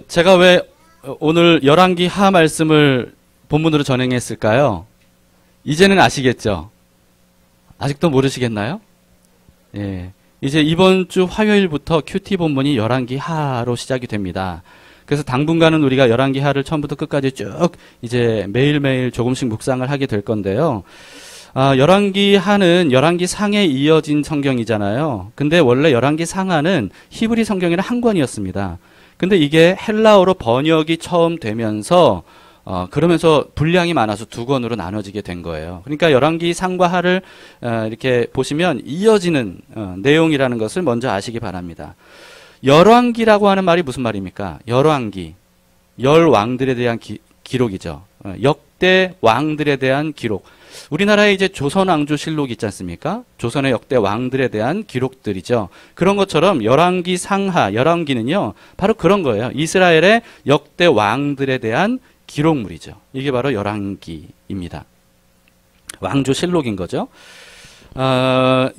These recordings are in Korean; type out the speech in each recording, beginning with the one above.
제가 왜 오늘 열왕기 하 말씀을 본문으로 전행했을까요? 이제는 아시겠죠? 아직도 모르시겠나요? 예. 이제 이번 주 화요일부터 큐티 본문이 열왕기 하로 시작이 됩니다. 그래서 당분간은 우리가 열왕기 하를 처음부터 끝까지 쭉 이제 매일매일 조금씩 묵상을 하게 될 건데요. 열왕기 하는 열왕기 상에 이어진 성경이잖아요. 근데 원래 열왕기 상하는 히브리 성경에는 한 권이었습니다. 근데 이게 헬라어로 번역이 처음 되면서 그러면서 분량이 많아서 두 권으로 나눠지게 된 거예요. 그러니까 열왕기 상과 하를 이렇게 보시면 이어지는 내용이라는 것을 먼저 아시기 바랍니다. 열왕기라고 하는 말이 무슨 말입니까? 열왕기, 열 왕들에 대한 기록이죠. 역대 왕들에 대한 기록. 우리나라에 이제 조선왕조실록 있지 않습니까? 조선의 역대 왕들에 대한 기록들이죠. 그런 것처럼 열왕기 상하, 열왕기는요, 바로 그런 거예요. 이스라엘의 역대 왕들에 대한 기록물이죠. 이게 바로 열왕기입니다. 왕조실록인 거죠.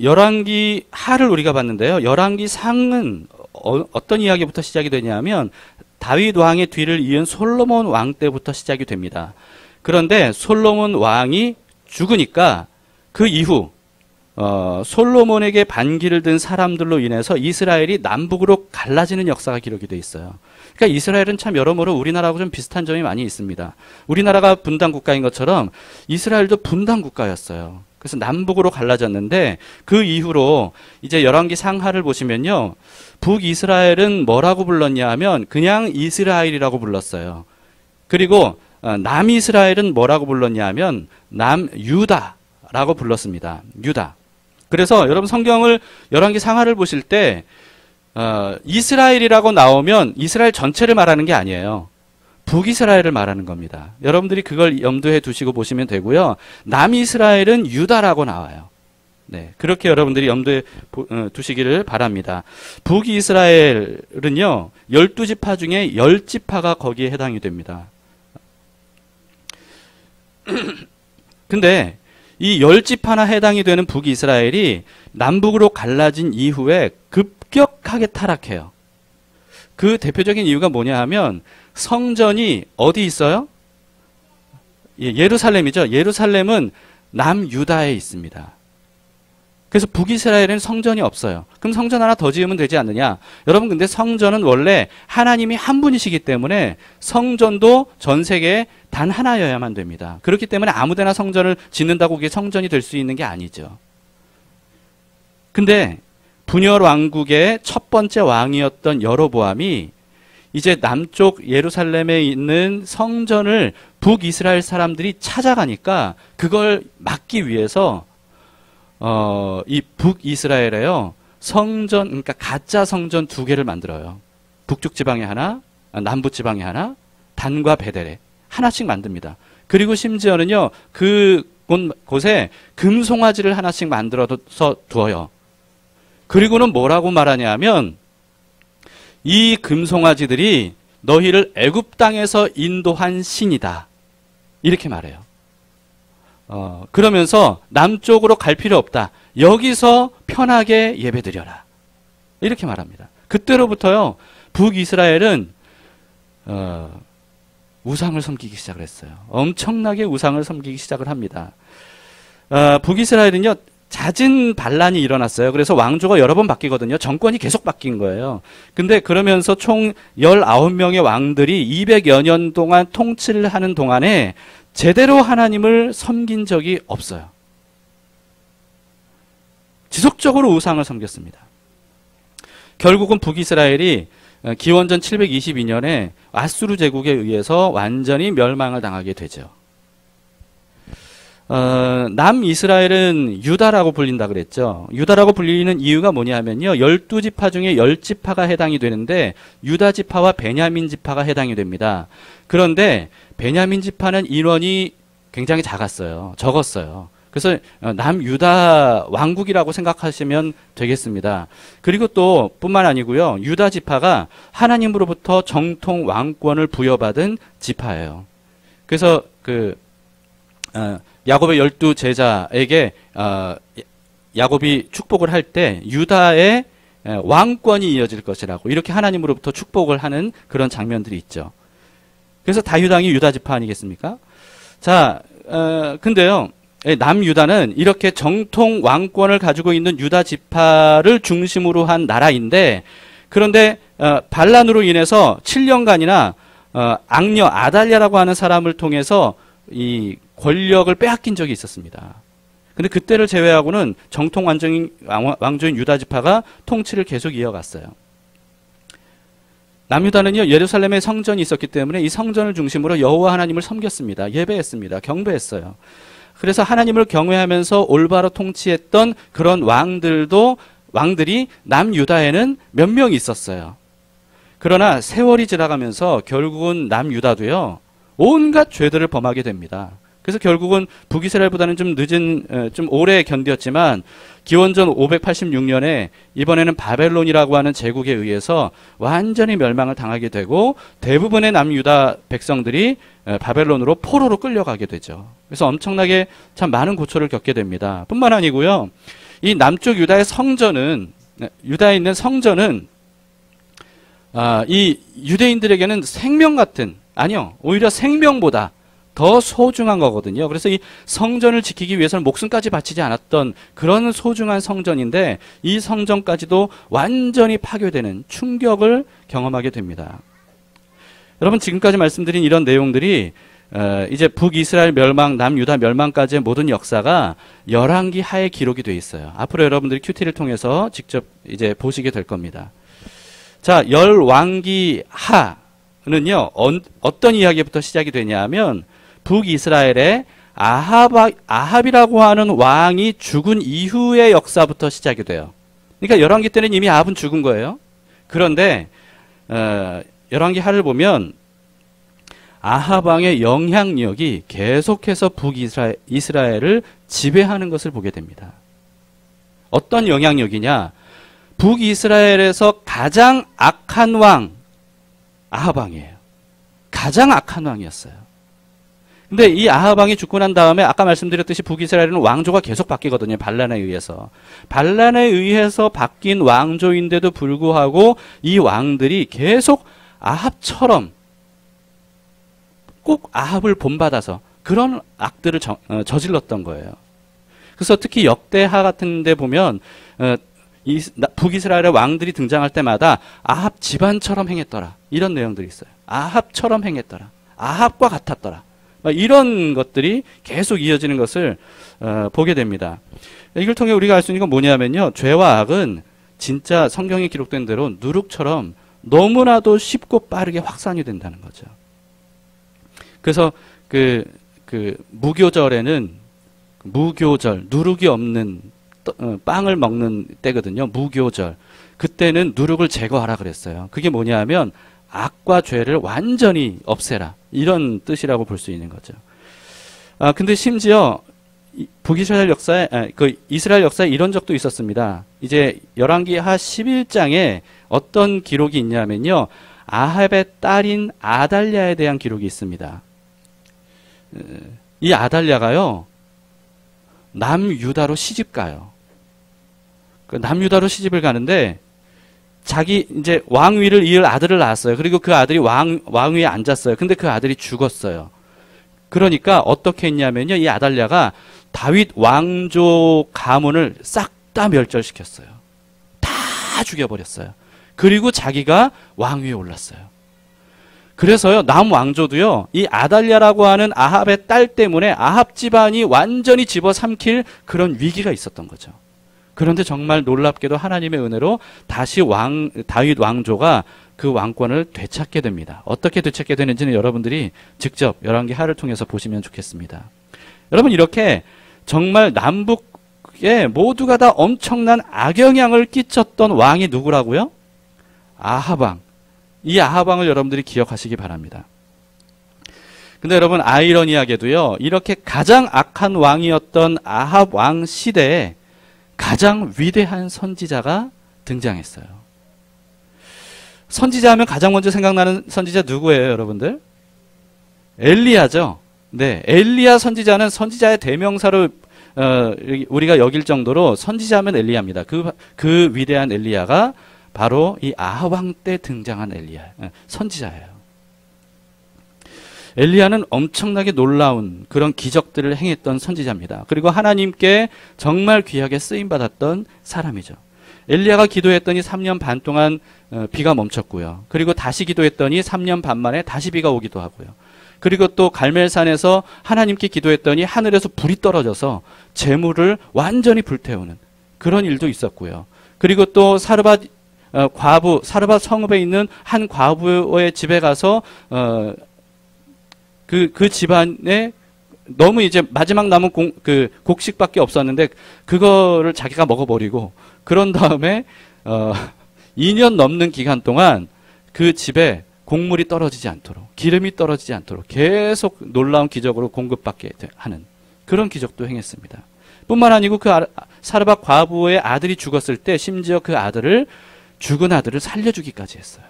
열왕기 하를 우리가 봤는데요. 열왕기 상은 어떤 이야기부터 시작이 되냐면 다윗 왕의 뒤를 이은 솔로몬 왕 때부터 시작이 됩니다. 그런데 솔로몬 왕이 죽으니까 그 이후 솔로몬에게 반기를 든 사람들로 인해서 이스라엘이 남북으로 갈라지는 역사가 기록이 돼 있어요. 그러니까 이스라엘은 참 여러모로 우리나라하고 좀 비슷한 점이 많이 있습니다. 우리나라가 분단 국가인 것처럼 이스라엘도 분단 국가였어요. 그래서 남북으로 갈라졌는데 그 이후로 이제 열왕기 상하를 보시면요. 북이스라엘은 뭐라고 불렀냐 하면 그냥 이스라엘이라고 불렀어요. 그리고 남이스라엘은 뭐라고 불렀냐 하면 남유다라고 불렀습니다. 유다. 그래서 여러분 성경을 열왕기 상하를 보실 때 이스라엘이라고 나오면 이스라엘 전체를 말하는 게 아니에요. 북이스라엘을 말하는 겁니다. 여러분들이 그걸 염두에 두시고 보시면 되고요. 남이스라엘은 유다라고 나와요. 네, 그렇게 여러분들이 염두에 두시기를 바랍니다. 북이스라엘은요. 12지파 중에 10지파가 거기에 해당이 됩니다. 근데 이 10지파나 해당이 되는 북이스라엘이 남북으로 갈라진 이후에 급격하게 타락해요. 그 대표적인 이유가 뭐냐 하면 성전이 어디 있어요? 예루살렘이죠. 예루살렘은 남유다에 있습니다. 그래서 북이스라엘에는 성전이 없어요. 그럼 성전 하나 더 지으면 되지 않느냐? 여러분 근데 성전은 원래 하나님이 한 분이시기 때문에 성전도 전 세계에 단 하나여야만 됩니다. 그렇기 때문에 아무데나 성전을 짓는다고 그게 성전이 될 수 있는 게 아니죠. 근데 분열 왕국의 첫 번째 왕이었던 여로보암이 이제 남쪽 예루살렘에 있는 성전을 북이스라엘 사람들이 찾아가니까 그걸 막기 위해서 이 북이스라엘에요. 성전, 그러니까 가짜 성전 2개를 만들어요. 북쪽 지방에 하나, 남부 지방에 하나, 단과 베델에 하나씩 만듭니다. 그리고 심지어는요, 그곳에 금송아지를 하나씩 만들어서 두어요. 그리고는 뭐라고 말하냐 하면 이 금송아지들이 너희를 애굽 땅에서 인도한 신이다. 이렇게 말해요. 그러면서 남쪽으로 갈 필요 없다. 여기서 편하게 예배드려라. 이렇게 말합니다. 그때로부터요. 북이스라엘은 우상을 섬기기 시작을 했어요. 엄청나게 우상을 섬기기 시작을 합니다. 북이스라엘은요. 잦은 반란이 일어났어요. 그래서 왕조가 여러 번 바뀌거든요. 정권이 계속 바뀐 거예요. 근데 그러면서 총 19명의 왕들이 200여 년 동안 통치를 하는 동안에 제대로 하나님을 섬긴 적이 없어요. 지속적으로 우상을 섬겼습니다. 결국은 북이스라엘이 기원전 722년에 아수르 제국에 의해서 완전히 멸망을 당하게 되죠. 남이스라엘은 유다라고 불린다 그랬죠. 유다라고 불리는 이유가 뭐냐면요. 12지파 중에 10지파가 해당이 되는데 유다 지파와 베냐민 지파가 해당이 됩니다. 그런데 베냐민 지파는 인원이 굉장히 적었어요. 그래서 남유다 왕국이라고 생각하시면 되겠습니다. 그리고 또 뿐만 아니고요. 유다 지파가 하나님으로부터 정통 왕권을 부여받은 지파예요. 그래서 야곱의 12 제자에게 야곱이 축복을 할 때 유다의 왕권이 이어질 것이라고 이렇게 하나님으로부터 축복을 하는 그런 장면들이 있죠. 그래서 다윗 왕이 유다 지파 아니겠습니까? 자, 근데요. 남유다는 이렇게 정통 왕권을 가지고 있는 유다 지파를 중심으로 한 나라인데 그런데 반란으로 인해서 7년간이나 악녀 아달랴라고 하는 사람을 통해서 이 권력을 빼앗긴 적이 있었습니다. 근데 그때를 제외하고는 정통 왕조인 유다 지파가 통치를 계속 이어갔어요. 남유다는요, 예루살렘에 성전이 있었기 때문에 이 성전을 중심으로 여호와 하나님을 섬겼습니다. 예배했습니다. 경배했어요. 그래서 하나님을 경외하면서 올바로 통치했던 그런 왕들이 남유다에는 몇 명 있었어요. 그러나 세월이 지나가면서 결국은 남유다도요, 온갖 죄들을 범하게 됩니다. 그래서 결국은 북이스라엘보다는 좀 늦은, 좀 오래 견뎠지만 기원전 586년에 이번에는 바벨론이라고 하는 제국에 의해서 완전히 멸망을 당하게 되고 대부분의 남유다 백성들이 바벨론으로 포로로 끌려가게 되죠. 그래서 엄청나게 참 많은 고초를 겪게 됩니다. 뿐만 아니고요. 이 남쪽 유다의 성전은, 유다에 있는 성전은 이 유대인들에게는 생명 같은, 아니요, 오히려 생명보다 더 소중한 거거든요. 그래서 이 성전을 지키기 위해서는 목숨까지 바치지 않았던 그런 소중한 성전인데 이 성전까지도 완전히 파괴되는 충격을 경험하게 됩니다. 여러분, 지금까지 말씀드린 이런 내용들이 이제 북이스라엘 멸망, 남유다 멸망까지의 모든 역사가 열왕기 하에 기록이 돼 있어요. 앞으로 여러분들이 큐티를 통해서 직접 이제 보시게 될 겁니다. 자, 열왕기 하는요, 어떤 이야기부터 시작이 되냐 하면 북이스라엘의 아합이라고 하는 왕이 죽은 이후의 역사부터 시작이 돼요. 그러니까 열왕기 때는 이미 아합은 죽은 거예요. 그런데 열왕기 하를 보면 아합 왕의 영향력이 계속해서 북이스라엘을 지배하는 것을 보게 됩니다. 어떤 영향력이냐? 북이스라엘에서 가장 악한 왕 아합 왕이에요. 가장 악한 왕이었어요. 근데 이 아합 왕이 죽고 난 다음에 아까 말씀드렸듯이 북이스라엘은 왕조가 계속 바뀌거든요. 반란에 의해서. 반란에 의해서 바뀐 왕조인데도 불구하고 이 왕들이 계속 아합처럼 꼭 아합을 본받아서 그런 악들을 저질렀던 거예요. 그래서 특히 역대하 같은 데 보면 북이스라엘의 왕들이 등장할 때마다 아합 집안처럼 행했더라. 이런 내용들이 있어요. 아합처럼 행했더라. 아합과 같았더라. 이런 것들이 계속 이어지는 것을 보게 됩니다. 이걸 통해 우리가 알 수 있는 건 뭐냐면요. 죄와 악은 진짜 성경에 기록된 대로 누룩처럼 너무나도 쉽고 빠르게 확산이 된다는 거죠. 그래서 무교절에는 무교절, 누룩이 없는 빵을 먹는 때거든요. 무교절. 그때는 누룩을 제거하라 그랬어요. 그게 뭐냐 하면 악과 죄를 완전히 없애라. 이런 뜻이라고 볼 수 있는 거죠. 근데 심지어 북이스라엘 역사에, 이스라엘 역사에 이런 적도 있었습니다. 이제 열왕기 하 11장에 어떤 기록이 있냐면요. 아합의 딸인 아달랴에 대한 기록이 있습니다. 이 아달랴가요, 남유다로 시집 가요. 남유다로 시집을 가는데, 자기 이제 왕위를 이을 아들을 낳았어요. 그리고 그 아들이 왕위에 앉았어요. 근데 그 아들이 죽었어요. 그러니까 어떻게 했냐면요. 이 아달랴가 다윗 왕조 가문을 싹 다 멸절시켰어요. 다 죽여버렸어요. 그리고 자기가 왕위에 올랐어요. 그래서요, 남왕조도요, 이 아달랴라고 하는 아합의 딸 때문에 아합 집안이 완전히 집어삼킬 그런 위기가 있었던 거죠. 그런데 정말 놀랍게도 하나님의 은혜로 다시 다윗 왕조가 그 왕권을 되찾게 됩니다. 어떻게 되찾게 되는지는 여러분들이 직접 열왕기 하를 통해서 보시면 좋겠습니다. 여러분, 이렇게 정말 남북에 모두가 다 엄청난 악영향을 끼쳤던 왕이 누구라고요? 아합 왕. 이 아합 왕을 여러분들이 기억하시기 바랍니다. 근데 여러분, 아이러니하게도요, 이렇게 가장 악한 왕이었던 아합 왕 시대에 가장 위대한 선지자가 등장했어요. 선지자 하면 가장 먼저 생각나는 선지자 누구예요, 여러분들? 엘리야죠. 네, 엘리야 선지자는 선지자의 대명사로 우리가 여길 정도로 선지자면 엘리야입니다. 그 위대한 엘리야가 바로 이 아하방 때 등장한 엘리야, 선지자예요. 엘리야는 엄청나게 놀라운 그런 기적들을 행했던 선지자입니다. 그리고 하나님께 정말 귀하게 쓰임받았던 사람이죠. 엘리야가 기도했더니 3년 반 동안 비가 멈췄고요. 그리고 다시 기도했더니 3년 반 만에 다시 비가 오기도 하고요. 그리고 또 갈멜산에서 하나님께 기도했더니 하늘에서 불이 떨어져서 재물을 완전히 불태우는 그런 일도 있었고요. 그리고 또 사르밧 성읍에 있는 한 과부의 집에 가서 그 집안에 너무 이제 마지막 남은 곡식밖에 없었는데 그거를 자기가 먹어버리고 그런 다음에 2년 넘는 기간 동안 그 집에 곡물이 떨어지지 않도록 기름이 떨어지지 않도록 계속 놀라운 기적으로 공급받게 하는 그런 기적도 행했습니다. 뿐만 아니고 그 사르밧 과부의 아들이 죽었을 때 심지어 그 죽은 아들을 살려주기까지 했어요.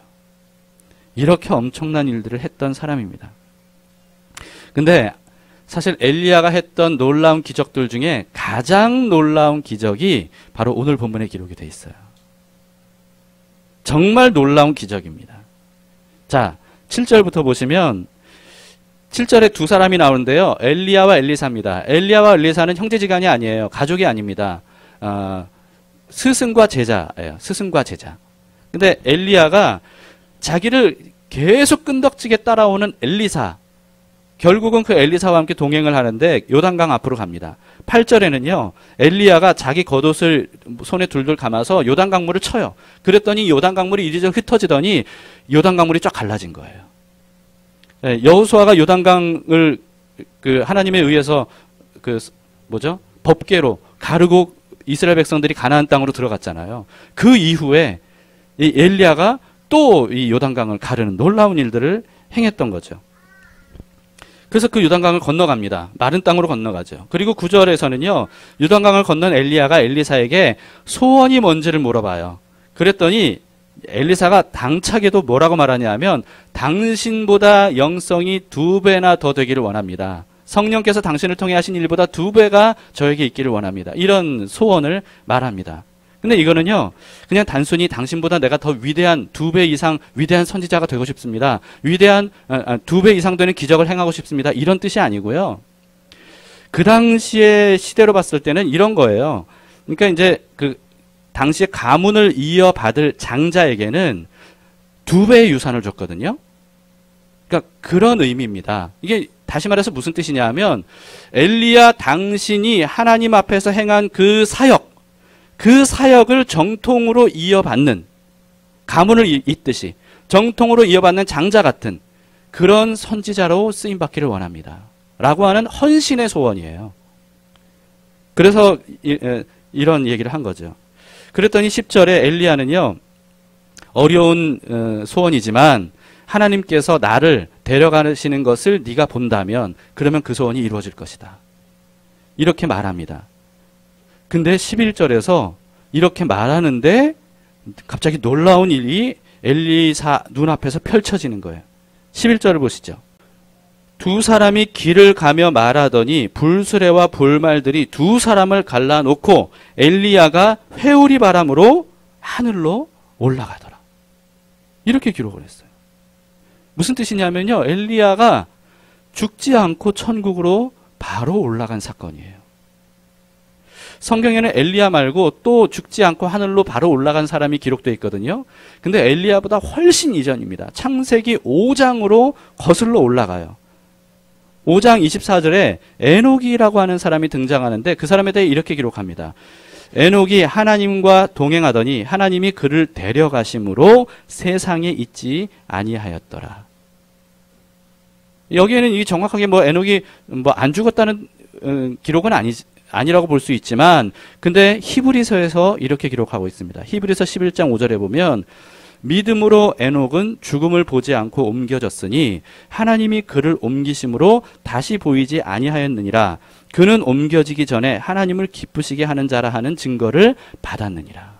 이렇게 엄청난 일들을 했던 사람입니다. 근데 사실 엘리야가 했던 놀라운 기적들 중에 가장 놀라운 기적이 바로 오늘 본문에 기록이 되어 있어요. 정말 놀라운 기적입니다. 자, 7절부터 보시면 7절에 두 사람이 나오는데요. 엘리야와 엘리사입니다. 엘리야와 엘리사는 형제지간이 아니에요. 가족이 아닙니다. 스승과 제자예요. 스승과 제자. 근데 엘리야가 자기를 계속 끈덕지게 따라오는 엘리사, 결국은 그 엘리사와 함께 동행을 하는데 요단강 앞으로 갑니다. 8절에는요. 엘리야가 자기 겉옷을 손에 둘둘 감아서 요단강물을 쳐요. 그랬더니 요단강물이 이리저리 흩어지더니 요단강물이 쫙 갈라진 거예요. 여호수아가 요단강을 하나님에 의해서 법궤로 가르고 이스라엘 백성들이 가나안 땅으로 들어갔잖아요. 그 이후에 이 엘리야가 또 이 요단강을 가르는 놀라운 일들을 행했던 거죠. 그래서 그 요단강을 건너갑니다. 마른 땅으로 건너가죠. 그리고 9절에서는요. 요단강을 건넌 엘리야가 엘리사에게 소원이 뭔지를 물어봐요. 그랬더니 엘리사가 당차게도 뭐라고 말하냐면 당신보다 영성이 2배나 더 되기를 원합니다. 성령께서 당신을 통해 하신 일보다 2배가 저에게 있기를 원합니다. 이런 소원을 말합니다. 근데 이거는요, 그냥 단순히 당신보다 내가 더 위대한 2배 이상 위대한 선지자가 되고 싶습니다. 위대한 2배 이상 되는 기적을 행하고 싶습니다. 이런 뜻이 아니고요. 그 당시의 시대로 봤을 때는 이런 거예요. 그러니까 이제 당시에 가문을 이어받을 장자에게는 2배의 유산을 줬거든요. 그러니까 그런 의미입니다. 이게 다시 말해서 무슨 뜻이냐 하면 엘리야 당신이 하나님 앞에서 행한 그 사역을 정통으로 이어받는 가문을 잇듯이 정통으로 이어받는 장자 같은 그런 선지자로 쓰임받기를 원합니다. 라고 하는 헌신의 소원이에요. 그래서 이런 얘기를 한 거죠. 그랬더니 10절에 엘리야는요. 어려운 소원이지만 하나님께서 나를 데려가시는 것을 네가 본다면 그러면 그 소원이 이루어질 것이다. 이렇게 말합니다. 근데 11절에서 이렇게 말하는데 갑자기 놀라운 일이 엘리사 눈앞에서 펼쳐지는 거예요. 11절을 보시죠. 두 사람이 길을 가며 말하더니 불수레와 불말들이 두 사람을 갈라놓고 엘리야가 회오리 바람으로 하늘로 올라가더라. 이렇게 기록을 했어요. 무슨 뜻이냐면요. 엘리야가 죽지 않고 천국으로 바로 올라간 사건이에요. 성경에는 엘리야 말고 또 죽지 않고 하늘로 바로 올라간 사람이 기록되어 있거든요. 근데 엘리야보다 훨씬 이전입니다. 창세기 5장으로 거슬러 올라가요. 5장 24절에 에녹이라고 하는 사람이 등장하는데 그 사람에 대해 이렇게 기록합니다. 에녹이 하나님과 동행하더니 하나님이 그를 데려가심으로 세상에 있지 아니하였더라. 여기에는 이 정확하게 에녹이 안 죽었다는 기록은 아니라고 볼 수 있지만 근데 히브리서에서 이렇게 기록하고 있습니다. 히브리서 11장 5절에 보면 믿음으로 에녹은 죽음을 보지 않고 옮겨졌으니 하나님이 그를 옮기심으로 다시 보이지 아니하였느니라. 그는 옮겨지기 전에 하나님을 기쁘시게 하는 자라 하는 증거를 받았느니라.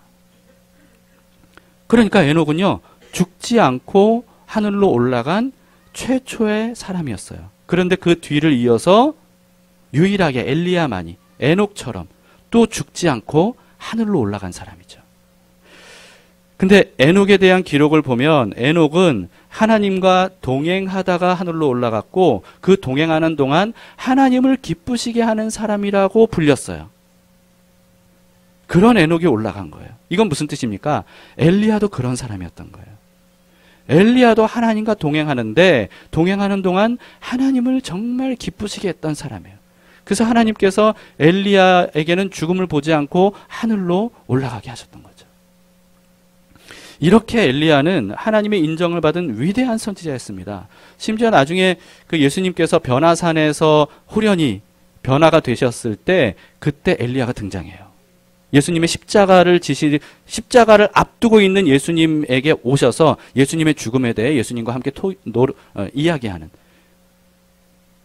그러니까 에녹은요. 죽지 않고 하늘로 올라간 최초의 사람이었어요. 그런데 그 뒤를 이어서 유일하게 에녹처럼 또 죽지 않고 하늘로 올라간 사람이죠. 근데 에녹에 대한 기록을 보면 에녹은 하나님과 동행하다가 하늘로 올라갔고 그 동행하는 동안 하나님을 기쁘시게 하는 사람이라고 불렸어요. 그런 에녹이 올라간 거예요. 이건 무슨 뜻입니까? 엘리야도 그런 사람이었던 거예요. 엘리야도 하나님과 동행하는데 동행하는 동안 하나님을 정말 기쁘시게 했던 사람이에요. 그래서 하나님께서 엘리야에게는 죽음을 보지 않고 하늘로 올라가게 하셨던 거죠. 이렇게 엘리야는 하나님의 인정을 받은 위대한 선지자였습니다. 심지어 나중에 그 예수님께서 변화산에서 호련히 변화가 되셨을 때 그때 엘리야가 등장해요. 예수님의 십자가를 앞두고 있는 예수님에게 오셔서 예수님의 죽음에 대해 예수님과 함께 이야기하는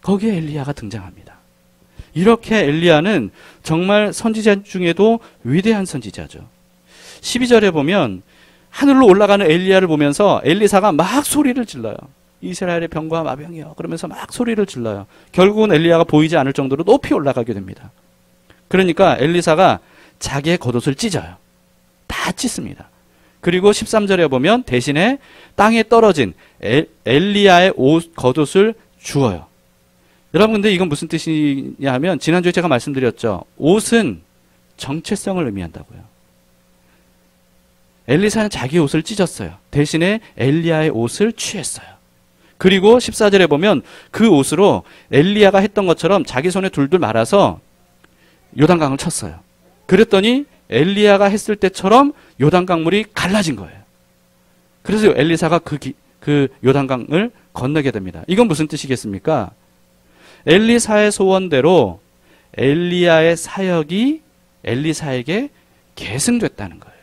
거기에 엘리야가 등장합니다. 이렇게 엘리야는 정말 선지자 중에도 위대한 선지자죠. 12절에 보면 하늘로 올라가는 엘리야를 보면서 엘리사가 막 소리를 질러요. 이스라엘의 병과 마병이요. 그러면서 막 소리를 질러요. 결국은 엘리야가 보이지 않을 정도로 높이 올라가게 됩니다. 그러니까 엘리사가 자기의 겉옷을 찢어요. 다 찢습니다. 그리고 13절에 보면 대신에 땅에 떨어진 엘리야의 겉옷을 주어요. 여러분 근데 이건 무슨 뜻이냐 하면 지난주에 제가 말씀드렸죠. 옷은 정체성을 의미한다고요. 엘리사는 자기 옷을 찢었어요. 대신에 엘리야의 옷을 취했어요. 그리고 14절에 보면 그 옷으로 엘리야가 했던 것처럼 자기 손에 둘둘 말아서 요단강을 쳤어요. 그랬더니 엘리야가 했을 때처럼 요단강물이 갈라진 거예요. 그래서 엘리사가 그 요단강을 건너게 됩니다. 이건 무슨 뜻이겠습니까? 엘리사의 소원대로 엘리야의 사역이 엘리사에게 계승됐다는 거예요.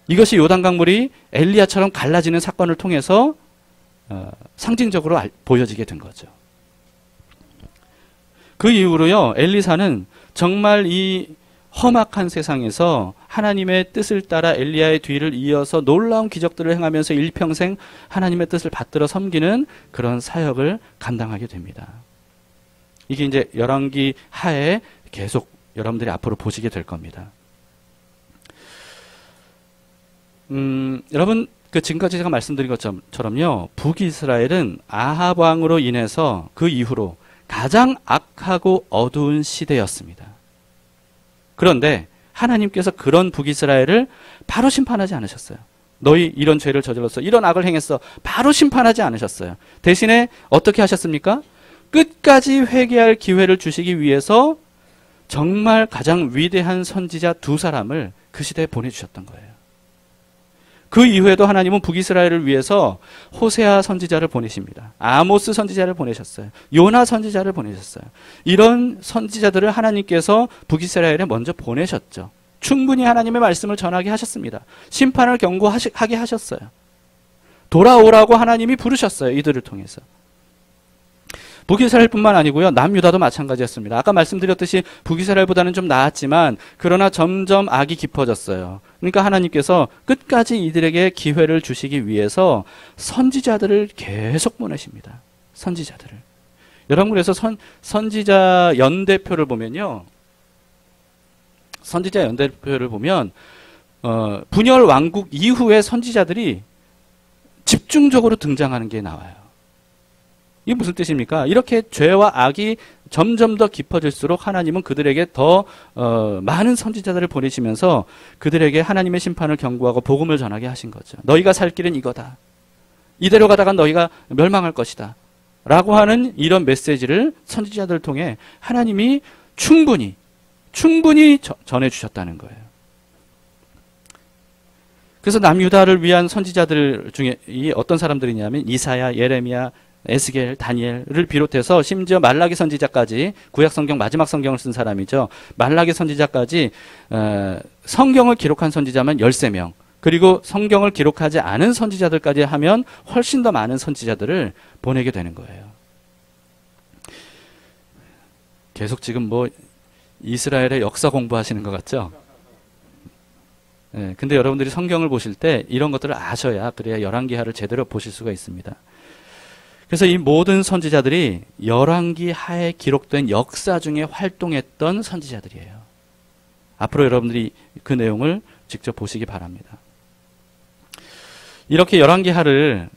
이것이 요단강물이 엘리야처럼 갈라지는 사건을 통해서 상징적으로 보여지게 된 거죠. 그 이후로요, 엘리사는 정말 이 험악한 세상에서 하나님의 뜻을 따라 엘리야의 뒤를 이어서 놀라운 기적들을 행하면서 일평생 하나님의 뜻을 받들어 섬기는 그런 사역을 감당하게 됩니다. 이게 이제 열왕기 하에 계속 여러분들이 앞으로 보시게 될 겁니다. 여러분 지금까지 제가 말씀드린 것처럼요, 북이스라엘은 아합 왕으로 인해서 그 이후로 가장 악하고 어두운 시대였습니다. 그런데 하나님께서 그런 북이스라엘을 바로 심판하지 않으셨어요. 너희 이런 죄를 저질렀어, 이런 악을 행했어, 바로 심판하지 않으셨어요. 대신에 어떻게 하셨습니까? 끝까지 회개할 기회를 주시기 위해서 정말 가장 위대한 선지자 두 사람을 그 시대에 보내주셨던 거예요. 그 이후에도 하나님은 북이스라엘을 위해서 호세아 선지자를 보내십니다. 아모스 선지자를 보내셨어요. 요나 선지자를 보내셨어요. 이런 선지자들을 하나님께서 북이스라엘에 먼저 보내셨죠. 충분히 하나님의 말씀을 전하게 하셨습니다. 심판을 경고하게 하셨어요. 돌아오라고 하나님이 부르셨어요. 이들을 통해서. 북이스라엘뿐만 아니고요, 남유다도 마찬가지였습니다. 아까 말씀드렸듯이 북이스라엘보다는 좀 나았지만 그러나 점점 악이 깊어졌어요. 그러니까 하나님께서 끝까지 이들에게 기회를 주시기 위해서 선지자들을 계속 보내십니다. 선지자들을. 여러분 그래서 선지자 연대표를 보면요, 선지자 연대표를 보면 분열 왕국 이후에 선지자들이 집중적으로 등장하는 게 나와요. 이게 무슨 뜻입니까? 이렇게 죄와 악이 점점 더 깊어질수록 하나님은 그들에게 더 많은 선지자들을 보내시면서 그들에게 하나님의 심판을 경고하고 복음을 전하게 하신 거죠. 너희가 살 길은 이거다. 이대로 가다가 너희가 멸망할 것이다. 라고 하는 이런 메시지를 선지자들을 통해 하나님이 충분히 전해주셨다는 거예요. 그래서 남유다를 위한 선지자들 중에 어떤 사람들이냐면 이사야, 예레미야, 에스겔, 다니엘을 비롯해서 심지어 말라기 선지자까지, 구약 성경 마지막 성경을 쓴 사람이죠. 말라기 선지자까지 성경을 기록한 선지자만 13명, 그리고 성경을 기록하지 않은 선지자들까지 하면 훨씬 더 많은 선지자들을 보내게 되는 거예요. 계속 지금 이스라엘의 역사 공부하시는 것 같죠? 네, 근데 여러분들이 성경을 보실 때 이런 것들을 아셔야, 그래야 열왕기하를 제대로 보실 수가 있습니다. 그래서 이 모든 선지자들이 열왕기 하에 기록된 역사 중에 활동했던 선지자들이에요. 앞으로 여러분들이 그 내용을 직접 보시기 바랍니다. 이렇게 열왕기 하를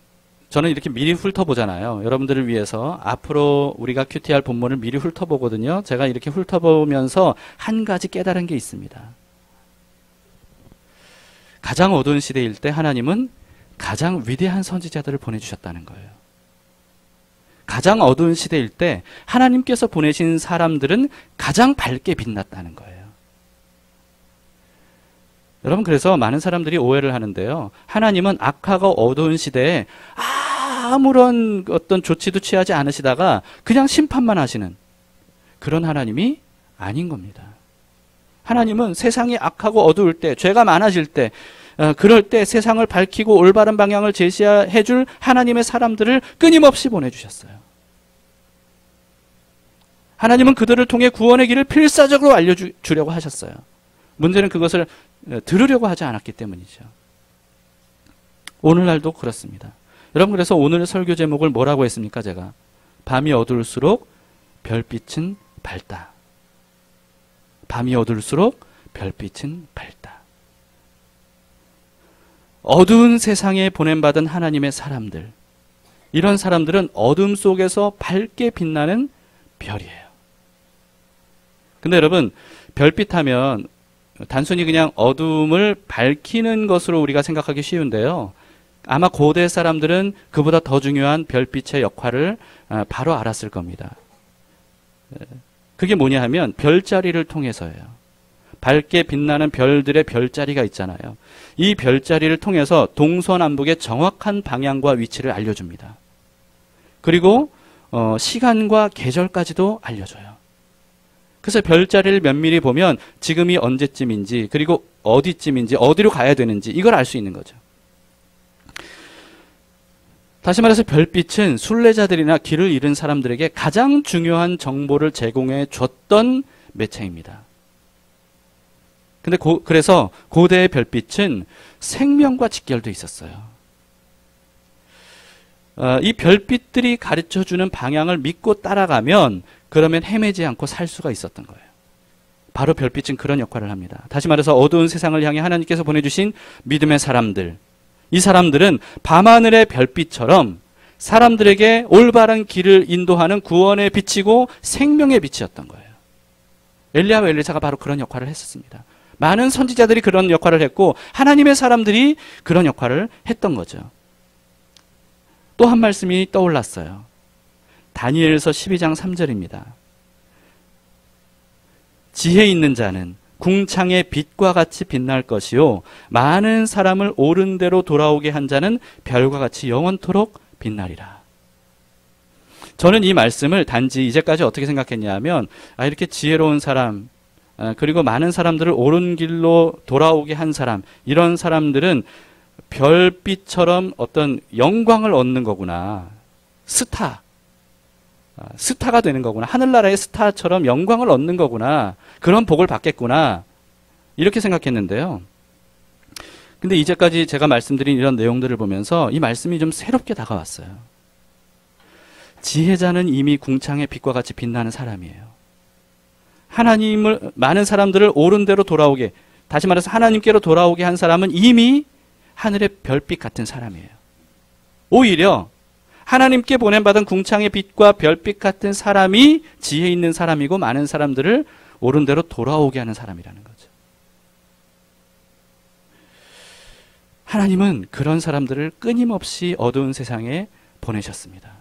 저는 이렇게 미리 훑어보잖아요. 여러분들을 위해서 앞으로 우리가 QTR 본문을 미리 훑어보거든요. 제가 이렇게 훑어보면서 한 가지 깨달은 게 있습니다. 가장 어두운 시대일 때 하나님은 가장 위대한 선지자들을 보내주셨다는 거예요. 가장 어두운 시대일 때 하나님께서 보내신 사람들은 가장 밝게 빛났다는 거예요. 여러분, 그래서 많은 사람들이 오해를 하는데요. 하나님은 악하고 어두운 시대에 아무런 어떤 조치도 취하지 않으시다가 그냥 심판만 하시는 그런 하나님이 아닌 겁니다. 하나님은 세상이 악하고 어두울 때, 죄가 많아질 때, 그럴 때 세상을 밝히고 올바른 방향을 제시해 줄 하나님의 사람들을 끊임없이 보내주셨어요. 하나님은 그들을 통해 구원의 길을 필사적으로 알려주려고 하셨어요. 문제는 그것을 들으려고 하지 않았기 때문이죠. 오늘날도 그렇습니다. 여러분, 그래서 오늘 설교 제목을 뭐라고 했습니까? 제가 밤이 어두울수록 별빛은 밝다. 밤이 어두울수록 별빛은 밝다. 어두운 세상에 보냄받은 하나님의 사람들, 이런 사람들은 어둠 속에서 밝게 빛나는 별이에요. 근데 여러분, 별빛 하면 단순히 그냥 어둠을 밝히는 것으로 우리가 생각하기 쉬운데요. 아마 고대 사람들은 그보다 더 중요한 별빛의 역할을 바로 알았을 겁니다. 그게 뭐냐 하면 별자리를 통해서예요. 밝게 빛나는 별들의 별자리가 있잖아요. 이 별자리를 통해서 동서남북의 정확한 방향과 위치를 알려줍니다. 그리고 시간과 계절까지도 알려줘요. 그래서 별자리를 면밀히 보면 지금이 언제쯤인지, 그리고 어디쯤인지, 어디로 가야 되는지 이걸 알 수 있는 거죠. 다시 말해서 별빛은 순례자들이나 길을 잃은 사람들에게 가장 중요한 정보를 제공해 줬던 매체입니다. 근데 그래서 고대의 별빛은 생명과 직결돼 있었어요. 이 별빛들이 가르쳐주는 방향을 믿고 따라가면 그러면 헤매지 않고 살 수가 있었던 거예요. 바로 별빛은 그런 역할을 합니다. 다시 말해서 어두운 세상을 향해 하나님께서 보내주신 믿음의 사람들, 이 사람들은 밤하늘의 별빛처럼 사람들에게 올바른 길을 인도하는 구원의 빛이고 생명의 빛이었던 거예요. 엘리야와 엘리사가 바로 그런 역할을 했었습니다. 많은 선지자들이 그런 역할을 했고 하나님의 사람들이 그런 역할을 했던 거죠. 또 한 말씀이 떠올랐어요. 다니엘서 12장 3절입니다. 지혜 있는 자는 궁창의 빛과 같이 빛날 것이요 많은 사람을 옳은 대로 돌아오게 한 자는 별과 같이 영원토록 빛나리라. 저는 이 말씀을 단지 이제까지 어떻게 생각했냐면 이렇게 지혜로운 사람, 그리고 많은 사람들을 옳은 길로 돌아오게 한 사람, 이런 사람들은 별빛처럼 어떤 영광을 얻는 거구나. 스타가 되는 거구나. 하늘나라의 스타처럼 영광을 얻는 거구나. 그런 복을 받겠구나. 이렇게 생각했는데요. 근데 이제까지 제가 말씀드린 이런 내용들을 보면서 이 말씀이 좀 새롭게 다가왔어요. 지혜자는 이미 궁창의 빛과 같이 빛나는 사람이에요. 많은 사람들을 옳은 대로 돌아오게, 다시 말해서 하나님께로 돌아오게 한 사람은 이미 하늘의 별빛 같은 사람이에요. 오히려 하나님께 보냄받은 궁창의 빛과 별빛 같은 사람이 지혜 있는 사람이고 많은 사람들을 옳은 대로 돌아오게 하는 사람이라는 거죠. 하나님은 그런 사람들을 끊임없이 어두운 세상에 보내셨습니다.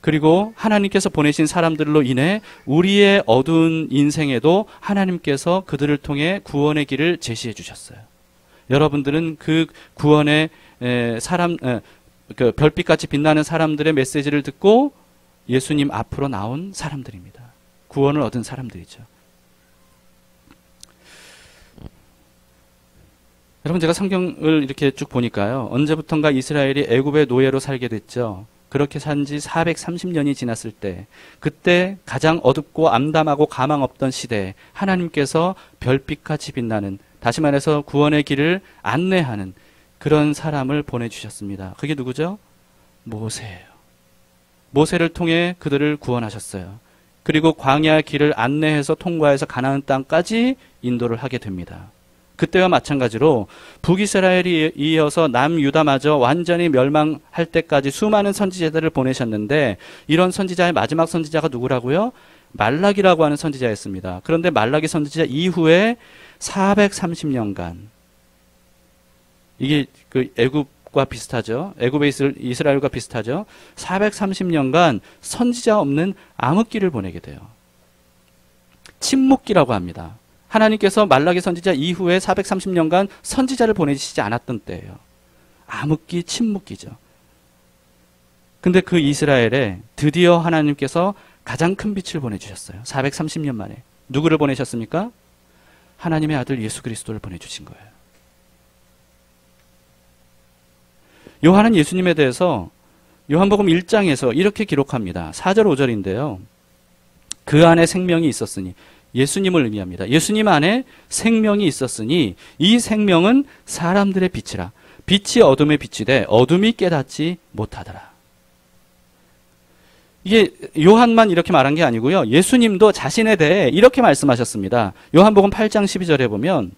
그리고 하나님께서 보내신 사람들로 인해 우리의 어두운 인생에도 하나님께서 그들을 통해 구원의 길을 제시해 주셨어요. 여러분들은 그 구원의 그 별빛같이 빛나는 사람들의 메시지를 듣고 예수님 앞으로 나온 사람들입니다. 구원을 얻은 사람들이죠. 여러분, 제가 성경을 이렇게 쭉 보니까요. 언제부턴가 이스라엘이 애굽의 노예로 살게 됐죠. 그렇게 산 지 430년이 지났을 때, 그때 가장 어둡고 암담하고 가망 없던 시대에 하나님께서 별빛같이 빛나는, 다시 말해서 구원의 길을 안내하는 그런 사람을 보내주셨습니다. 그게 누구죠? 모세예요. 모세를 통해 그들을 구원하셨어요. 그리고 광야 길을 안내해서 통과해서 가나안 땅까지 인도를 하게 됩니다. 그때와 마찬가지로 북이스라엘이 이어서 남유다마저 완전히 멸망할 때까지 수많은 선지자들을 보내셨는데, 이런 선지자의 마지막 선지자가 누구라고요? 말라기라고 하는 선지자였습니다. 그런데 말라기 선지자 이후에 430년간, 이게 그 애굽과 비슷하죠. 애굽의 이스라엘과 비슷하죠. 430년간 선지자 없는 암흑기를 보내게 돼요. 침묵기라고 합니다. 하나님께서 말라기 선지자 이후에 430년간 선지자를 보내시지 않았던 때예요. 암흑기, 침묵기죠. 근데 그 이스라엘에 드디어 하나님께서 가장 큰 빛을 보내주셨어요. 430년 만에. 누구를 보내셨습니까? 하나님의 아들 예수 그리스도를 보내주신 거예요. 요한은 예수님에 대해서 요한복음 1장에서 이렇게 기록합니다. 4절 5절인데요. 그 안에 생명이 있었으니, 예수님을 의미합니다. 예수님 안에 생명이 있었으니 이 생명은 사람들의 빛이라. 빛이 어둠에 비치되 어둠이 깨닫지 못하더라. 이게 요한만 이렇게 말한 게 아니고요. 예수님도 자신에 대해 이렇게 말씀하셨습니다. 요한복음 8장 12절에 보면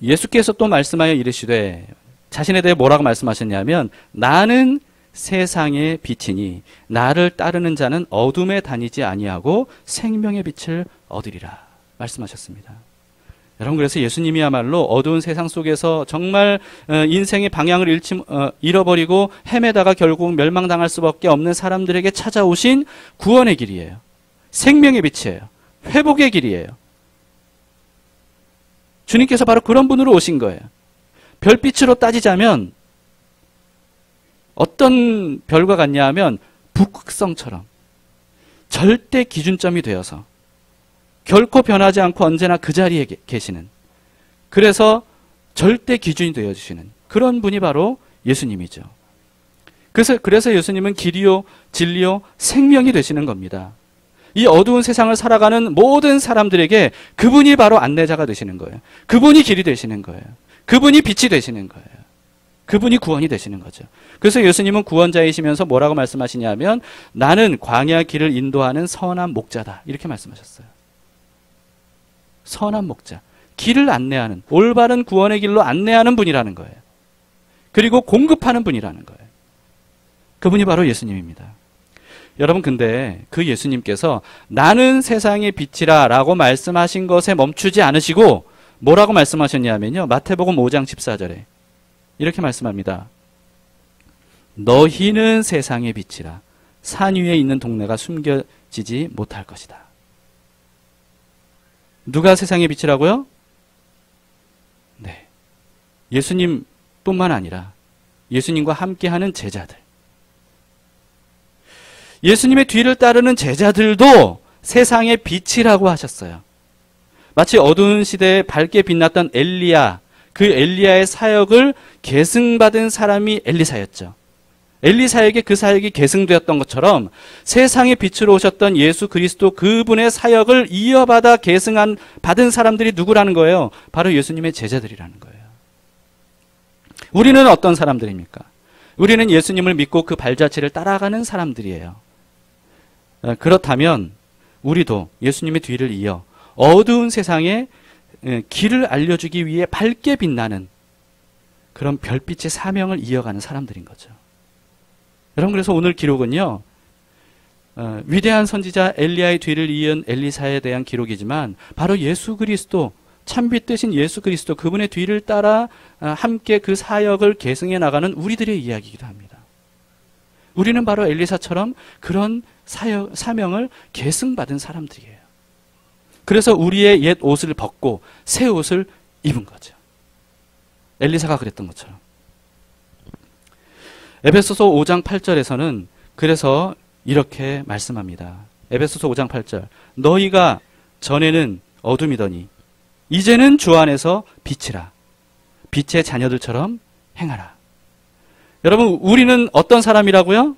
예수께서 또 말씀하여 이르시되, 자신에 대해 뭐라고 말씀하셨냐면, 나는 세상의 빛이니 나를 따르는 자는 어둠에 다니지 아니하고 생명의 빛을 얻으리라 말씀하셨습니다. 여러분, 그래서 예수님이야말로 어두운 세상 속에서 정말 인생의 방향을 잃어버리고 헤매다가 결국 멸망당할 수밖에 없는 사람들에게 찾아오신 구원의 길이에요. 생명의 빛이에요. 회복의 길이에요. 주님께서 바로 그런 분으로 오신 거예요. 별빛으로 따지자면 어떤 별과 같냐 하면 북극성처럼 절대 기준점이 되어서 결코 변하지 않고 언제나 그 자리에 계시는, 그래서 절대 기준이 되어주시는 그런 분이 바로 예수님이죠. 그래서 예수님은 길이요 진리요 생명이 되시는 겁니다. 이 어두운 세상을 살아가는 모든 사람들에게 그분이 바로 안내자가 되시는 거예요. 그분이 길이 되시는 거예요. 그분이 빛이 되시는 거예요. 그분이 구원이 되시는 거죠. 그래서 예수님은 구원자이시면서 뭐라고 말씀하시냐면, 나는 광야 길을 인도하는 선한 목자다, 이렇게 말씀하셨어요. 선한 목자, 길을 안내하는, 올바른 구원의 길로 안내하는 분이라는 거예요. 그리고 공급하는 분이라는 거예요. 그분이 바로 예수님입니다. 여러분, 근데 그 예수님께서 나는 세상의 빛이라 라고 말씀하신 것에 멈추지 않으시고 뭐라고 말씀하셨냐면요, 마태복음 5장 14절에 이렇게 말씀합니다. 너희는 세상의 빛이라. 산 위에 있는 동네가 숨겨지지 못할 것이다. 누가 세상의 빛이라고요? 네, 예수님뿐만 아니라 예수님과 함께하는 제자들, 예수님의 뒤를 따르는 제자들도 세상의 빛이라고 하셨어요. 마치 어두운 시대에 밝게 빛났던 엘리야, 그 엘리야의 사역을 계승받은 사람이 엘리사였죠. 엘리사에게 그 사역이 계승되었던 것처럼 세상의 빛으로 오셨던 예수 그리스도, 그분의 사역을 이어받아 받은 사람들이 누구라는 거예요? 바로 예수님의 제자들이라는 거예요. 우리는 어떤 사람들입니까? 우리는 예수님을 믿고 그 발자취를 따라가는 사람들이에요. 그렇다면 우리도 예수님의 뒤를 이어 어두운 세상에 길을 알려주기 위해 밝게 빛나는 그런 별빛의 사명을 이어가는 사람들인 거죠. 여러분, 그래서 오늘 기록은요, 위대한 선지자 엘리야의 뒤를 이은 엘리사에 대한 기록이지만 바로 예수 그리스도, 참빛 되신 예수 그리스도, 그분의 뒤를 따라 함께 그 사역을 계승해 나가는 우리들의 이야기이기도 합니다. 우리는 바로 엘리사처럼 그런 사명을 계승받은 사람들이에요. 그래서 우리의 옛 옷을 벗고 새 옷을 입은 거죠. 엘리사가 그랬던 것처럼. 에베소서 5장 8절에서는 그래서 이렇게 말씀합니다. 에베소서 5장 8절. 너희가 전에는 어둠이더니 이제는 주 안에서 빛이라. 빛의 자녀들처럼 행하라. 여러분, 우리는 어떤 사람이라고요?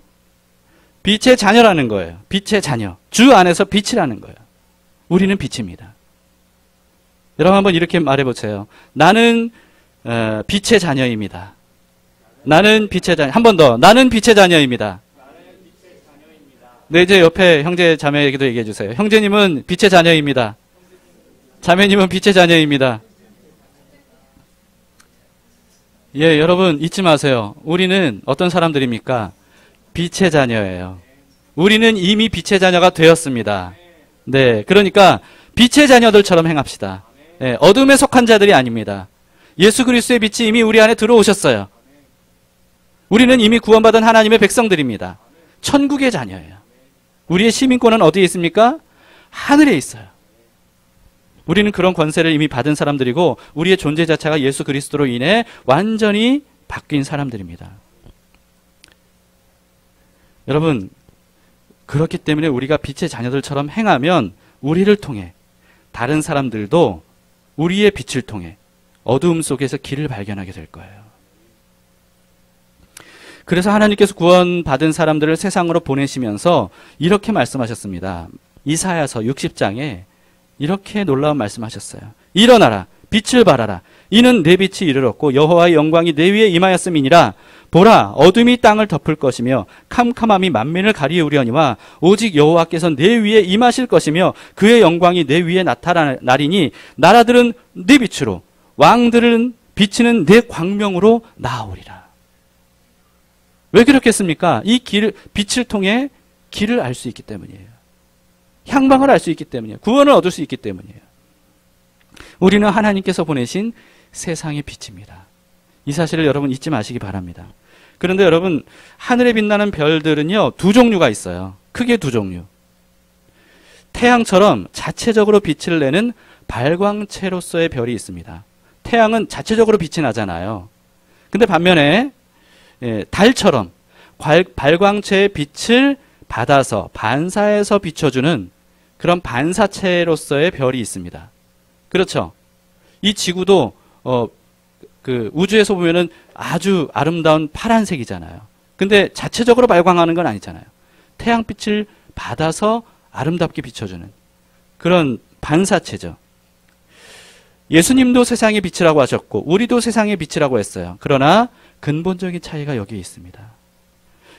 빛의 자녀라는 거예요. 빛의 자녀. 주 안에서 빛이라는 거예요. 우리는 빛입니다. 여러분, 한번 이렇게 말해보세요. 나는 빛의 자녀입니다. 나는 빛의 자녀. 한 번 더. 나는 빛의 자녀입니다. 네, 이제 옆에 형제 자매에게도 얘기해 주세요. 형제님은 빛의 자녀입니다. 자매님은 빛의 자녀입니다. 예, 여러분 잊지 마세요. 우리는 어떤 사람들입니까? 빛의 자녀예요. 우리는 이미 빛의 자녀가 되었습니다. 네, 그러니까 빛의 자녀들처럼 행합시다. 예, 어둠에 속한 자들이 아닙니다. 예수 그리스도의 빛이 이미 우리 안에 들어오셨어요. 우리는 이미 구원받은 하나님의 백성들입니다. 천국의 자녀예요. 우리의 시민권은 어디에 있습니까? 하늘에 있어요. 우리는 그런 권세를 이미 받은 사람들이고 우리의 존재 자체가 예수 그리스도로 인해 완전히 바뀐 사람들입니다. 여러분, 그렇기 때문에 우리가 빛의 자녀들처럼 행하면 우리를 통해 다른 사람들도 우리의 빛을 통해 어두움 속에서 길을 발견하게 될 거예요. 그래서 하나님께서 구원받은 사람들을 세상으로 보내시면서 이렇게 말씀하셨습니다. 이사야서 60장에 이렇게 놀라운 말씀하셨어요. 일어나라, 빛을 발하라. 이는 내 빛이 이르렀고 여호와의 영광이 내 위에 임하였음이니라. 보라, 어둠이 땅을 덮을 것이며 캄캄함이 만민을 가리우려니와 오직 여호와께서 내 위에 임하실 것이며 그의 영광이 내 위에 나타나리니 나라들은 네 빛으로 왕들은 비치는 내 광명으로 나아오리라. 왜 그렇겠습니까? 이 빛을 통해 길을 알 수 있기 때문이에요. 향방을 알 수 있기 때문이에요. 구원을 얻을 수 있기 때문이에요. 우리는 하나님께서 보내신 세상의 빛입니다. 이 사실을 여러분 잊지 마시기 바랍니다. 그런데 여러분, 하늘에 빛나는 별들은요, 두 종류가 있어요. 크게 두 종류. 태양처럼 자체적으로 빛을 내는 발광체로서의 별이 있습니다. 태양은 자체적으로 빛이 나잖아요. 근데 반면에 달처럼 발광체의 빛을 받아서 반사해서 비춰주는 그런 반사체로서의 별이 있습니다. 그렇죠? 이 지구도 그 우주에서 보면은 아주 아름다운 파란색이잖아요. 근데 자체적으로 발광하는 건 아니잖아요. 태양빛을 받아서 아름답게 비춰주는 그런 반사체죠. 예수님도 세상의 빛이라고 하셨고 우리도 세상의 빛이라고 했어요. 그러나 근본적인 차이가 여기에 있습니다.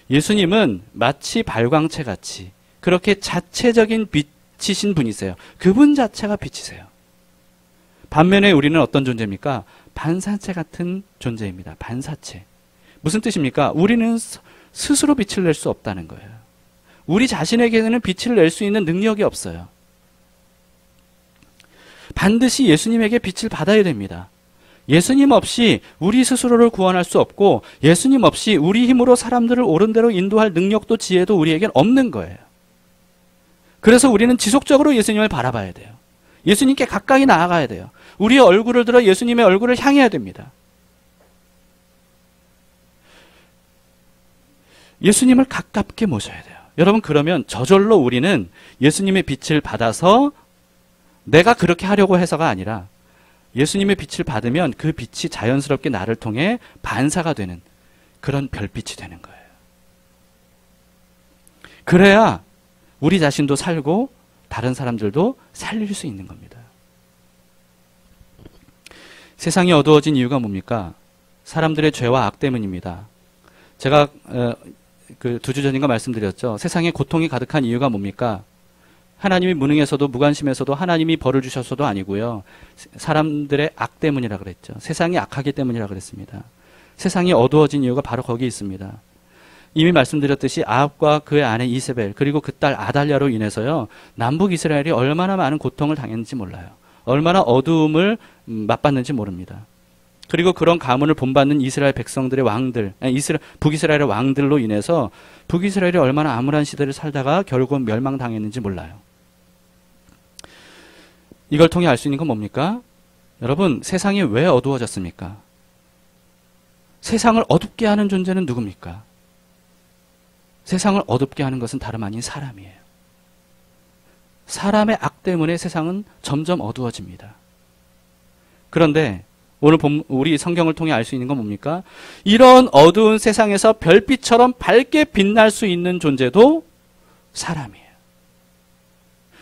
예수님은 마치 발광체 같이 그렇게 자체적인 빛이신 분이세요. 그분 자체가 빛이세요. 반면에 우리는 어떤 존재입니까? 반사체 같은 존재입니다. 반사체. 무슨 뜻입니까? 우리는 스스로 빛을 낼 수 없다는 거예요. 우리 자신에게는 빛을 낼 수 있는 능력이 없어요. 반드시 예수님에게 빛을 받아야 됩니다. 예수님 없이 우리 스스로를 구원할 수 없고 예수님 없이 우리 힘으로 사람들을 옳은 대로 인도할 능력도 지혜도 우리에겐 없는 거예요. 그래서 우리는 지속적으로 예수님을 바라봐야 돼요. 예수님께 가까이 나아가야 돼요. 우리의 얼굴을 들어 예수님의 얼굴을 향해야 됩니다. 예수님을 가깝게 모셔야 돼요. 여러분, 그러면 저절로 우리는 예수님의 빛을 받아서 내가 그렇게 하려고 해서가 아니라 예수님의 빛을 받으면 그 빛이 자연스럽게 나를 통해 반사가 되는 그런 별빛이 되는 거예요. 그래야 우리 자신도 살고 다른 사람들도 살릴 수 있는 겁니다. 세상이 어두워진 이유가 뭡니까? 사람들의 죄와 악 때문입니다. 제가 그 2주 전인가 말씀드렸죠. 세상에 고통이 가득한 이유가 뭡니까? 하나님이 무능해서도 무관심해서도 하나님이 벌을 주셔서도 아니고요. 사람들의 악 때문이라 그랬죠. 세상이 악하기 때문이라 그랬습니다. 세상이 어두워진 이유가 바로 거기 있습니다. 이미 말씀드렸듯이 아합과 그의 아내 이세벨 그리고 그 딸 아달랴로 인해서요. 남북 이스라엘이 얼마나 많은 고통을 당했는지 몰라요. 얼마나 어두움을 맛봤는지 모릅니다. 그리고 그런 가문을 본받는 이스라엘 백성들의 왕들, 북이스라엘의 왕들로 인해서 북이스라엘이 얼마나 암울한 시대를 살다가 결국은 멸망당했는지 몰라요. 이걸 통해 알 수 있는 건 뭡니까? 여러분, 세상이 왜 어두워졌습니까? 세상을 어둡게 하는 존재는 누굽니까? 세상을 어둡게 하는 것은 다름 아닌 사람이에요. 사람의 악 때문에 세상은 점점 어두워집니다. 그런데 오늘 우리 성경을 통해 알 수 있는 건 뭡니까? 이런 어두운 세상에서 별빛처럼 밝게 빛날 수 있는 존재도 사람이에요.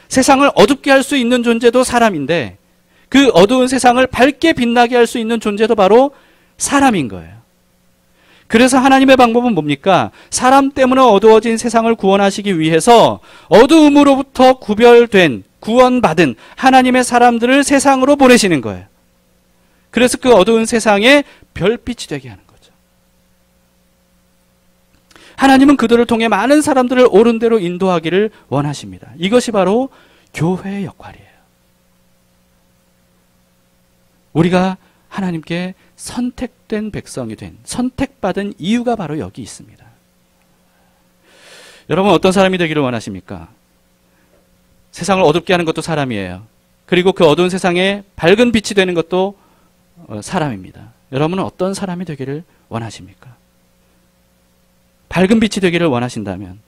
세상을 어둡게 할 수 있는 존재도 사람인데 그 어두운 세상을 밝게 빛나게 할 수 있는 존재도 바로 사람인 거예요. 그래서 하나님의 방법은 뭡니까? 사람 때문에 어두워진 세상을 구원하시기 위해서 어두움으로부터 구별된, 구원받은 하나님의 사람들을 세상으로 보내시는 거예요. 그래서 그 어두운 세상에 별빛이 되게 하는 거죠. 하나님은 그들을 통해 많은 사람들을 옳은 대로 인도하기를 원하십니다. 이것이 바로 교회의 역할이에요. 우리가 하나님께 선택된 백성이 된, 선택받은 이유가 바로 여기 있습니다. 여러분 어떤 사람이 되기를 원하십니까? 세상을 어둡게 하는 것도 사람이에요. 그리고 그 어두운 세상에 밝은 빛이 되는 것도 사람입니다. 여러분은 어떤 사람이 되기를 원하십니까? 밝은 빛이 되기를 원하신다면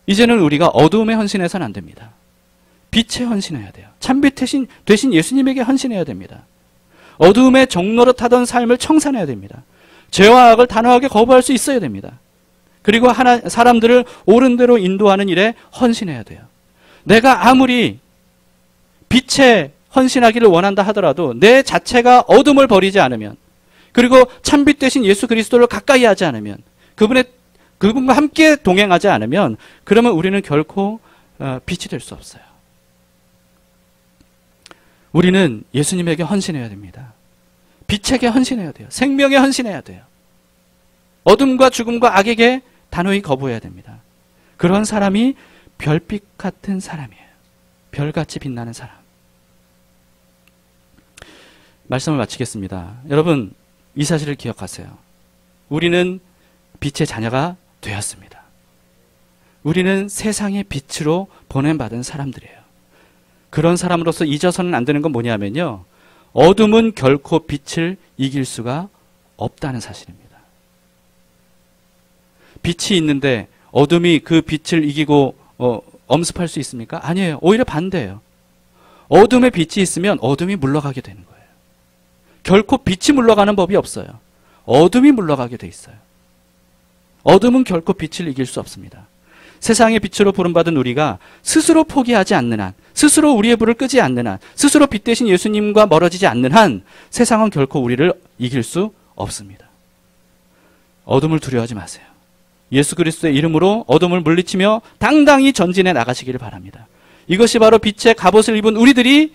이제는 우리가 어두움에 헌신해서는 안 됩니다. 빛에 헌신해야 돼요. 참빛 되신 예수님에게 헌신해야 됩니다. 어두움의 종노릇하던 삶을 청산해야 됩니다. 죄와 악을 단호하게 거부할 수 있어야 됩니다. 그리고 사람들을 옳은 대로 인도하는 일에 헌신해야 돼요. 내가 아무리 빛에 헌신하기를 원한다 하더라도 내 자체가 어둠을 버리지 않으면, 그리고 참빛 되신 예수 그리스도를 가까이 하지 않으면, 그분과 함께 동행하지 않으면, 그러면 우리는 결코 빛이 될 수 없어요. 우리는 예수님에게 헌신해야 됩니다. 빛에게 헌신해야 돼요. 생명에 헌신해야 돼요. 어둠과 죽음과 악에게 단호히 거부해야 됩니다. 그런 사람이 별빛 같은 사람이에요. 별같이 빛나는 사람. 말씀을 마치겠습니다. 여러분, 이 사실을 기억하세요. 우리는 빛의 자녀가 되었습니다. 우리는 세상의 빛으로 보냄받은 사람들이에요. 그런 사람으로서 잊어서는 안 되는 건 뭐냐면요, 어둠은 결코 빛을 이길 수가 없다는 사실입니다. 빛이 있는데 어둠이 그 빛을 이기고 엄습할 수 있습니까? 아니에요. 오히려 반대예요. 어둠에 빛이 있으면 어둠이 물러가게 되는 거예요. 결코 빛이 물러가는 법이 없어요. 어둠이 물러가게 돼 있어요. 어둠은 결코 빛을 이길 수 없습니다. 세상의 빛으로 부름받은 우리가 스스로 포기하지 않는 한, 스스로 우리의 불을 끄지 않는 한, 스스로 빛 대신 예수님과 멀어지지 않는 한 세상은 결코 우리를 이길 수 없습니다. 어둠을 두려워하지 마세요. 예수 그리스도의 이름으로 어둠을 물리치며 당당히 전진해 나가시기를 바랍니다. 이것이 바로 빛의 갑옷을 입은 우리들이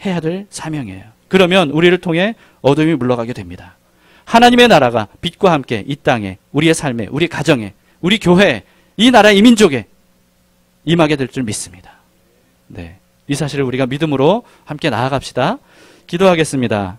해야 될 사명이에요. 그러면 우리를 통해 어둠이 물러가게 됩니다. 하나님의 나라가 빛과 함께 이 땅에, 우리의 삶에, 우리 가정에, 우리 교회에, 이 나라, 이 민족에 임하게 될 줄 믿습니다. 네, 이 사실을 우리가 믿음으로 함께 나아갑시다. 기도하겠습니다.